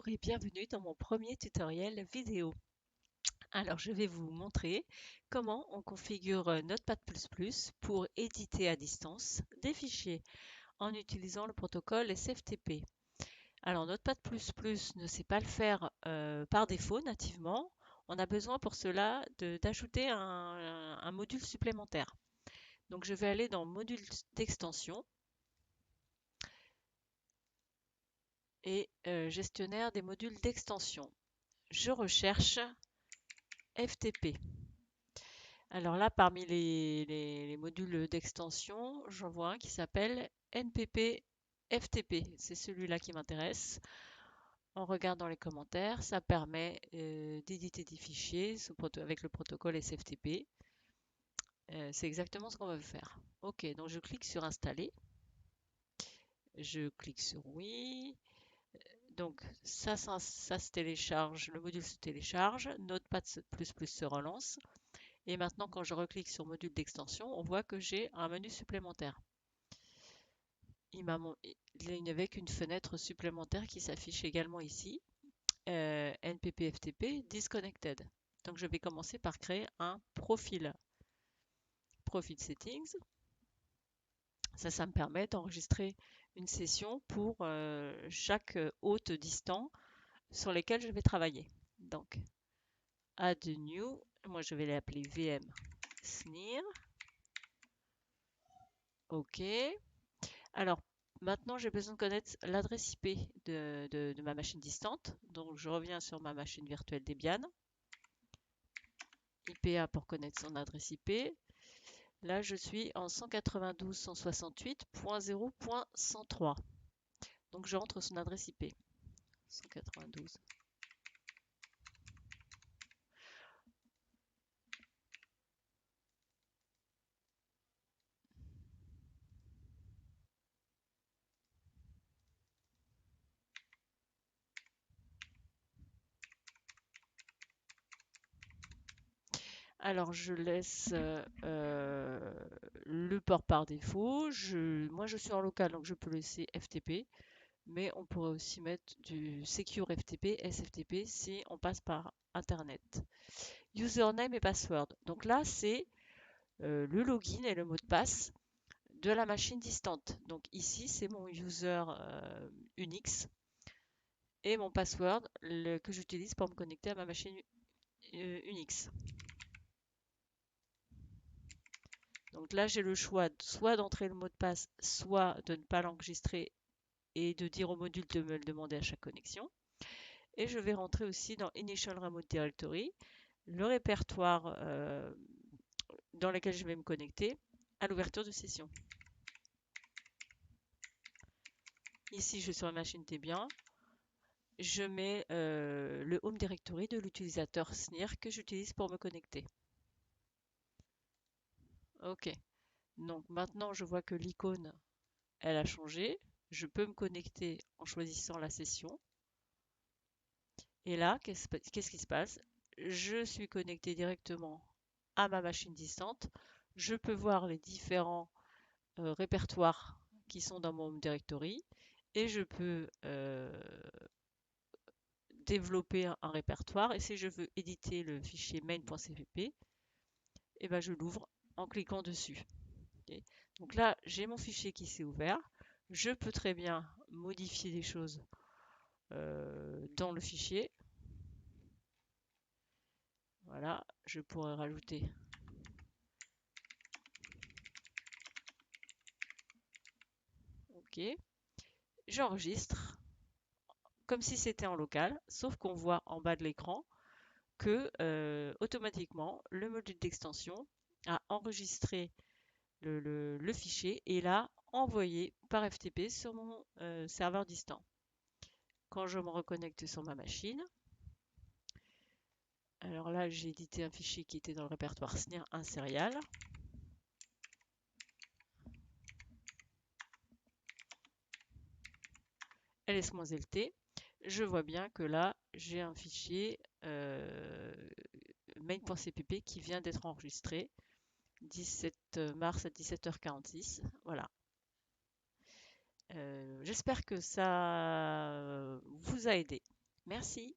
Bonjour et bienvenue dans mon premier tutoriel vidéo. Alors je vais vous montrer comment on configure Notepad++ pour éditer à distance des fichiers en utilisant le protocole SFTP. Alors Notepad++ ne sait pas le faire par défaut nativement. On a besoin pour cela d'ajouter un module supplémentaire. Donc je vais aller dans module d'extension et gestionnaire des modules d'extension. Je recherche FTP. Alors là, parmi les modules d'extension, j'en vois un qui s'appelle NPP FTP. C'est celui-là qui m'intéresse. On regarde dans les commentaires, ça permet d'éditer des fichiers avec le protocole SFTP. C'est exactement ce qu'on veut faire. Ok, donc je clique sur installer. Je clique sur oui. Donc ça se télécharge, le module se télécharge, Notepad++ se relance. Et maintenant, quand je reclique sur module d'extension, on voit que j'ai un menu supplémentaire. Il n'y avait qu'une fenêtre supplémentaire qui s'affiche également ici, NPP-FTP Disconnected. Donc je vais commencer par créer un profil. Profil Settings. Ça me permet d'enregistrer une session pour chaque hôte distant sur lesquels je vais travailler. Donc, Add New, moi je vais l'appeler VM Snir. OK. Alors, maintenant, j'ai besoin de connaître l'adresse IP de ma machine distante. Donc, je reviens sur ma machine virtuelle Debian. IPA pour connaître son adresse IP. Là, je suis en 192.168.0.103. Donc, je rentre son adresse IP. 192. Alors, je laisse le port par défaut. Moi, je suis en local, donc je peux laisser FTP. Mais on pourrait aussi mettre du Secure FTP, SFTP, si on passe par Internet. Username et password. Donc là, c'est le login et le mot de passe de la machine distante. Donc ici, c'est mon user Unix et mon password que j'utilise pour me connecter à ma machine Unix. Donc là, j'ai le choix soit d'entrer le mot de passe, soit de ne pas l'enregistrer et de dire au module de me le demander à chaque connexion. Et je vais rentrer aussi dans Initial Remote Directory, le répertoire dans lequel je vais me connecter à l'ouverture de session. Ici, je suis sur la machine Debian. Je mets le Home Directory de l'utilisateur SNIR que j'utilise pour me connecter. Ok. Donc maintenant, je vois que l'icône, elle a changé. Je peux me connecter en choisissant la session. Et là, qu'est-ce qui se passe? Je suis connecté directement à ma machine distante. Je peux voir les différents répertoires qui sont dans mon Home Directory et je peux développer un répertoire. Et si je veux éditer le fichier main.cpp, et ben je l'ouvre en cliquant dessus. Okay. Donc là, j'ai mon fichier qui s'est ouvert. Je peux très bien modifier des choses dans le fichier. Voilà, je pourrais rajouter OK. J'enregistre comme si c'était en local, sauf qu'on voit en bas de l'écran que automatiquement le module d'extension a enregistré le fichier et l'a envoyé par FTP sur mon serveur distant. Quand je me reconnecte sur ma machine, alors là j'ai édité un fichier qui était dans le répertoire SNIR unserial. ls-lt, je vois bien que là j'ai un fichier main.cpp qui vient d'être enregistré 17 mars à 17h46. Voilà. J'espère que ça vous a aidé. Merci.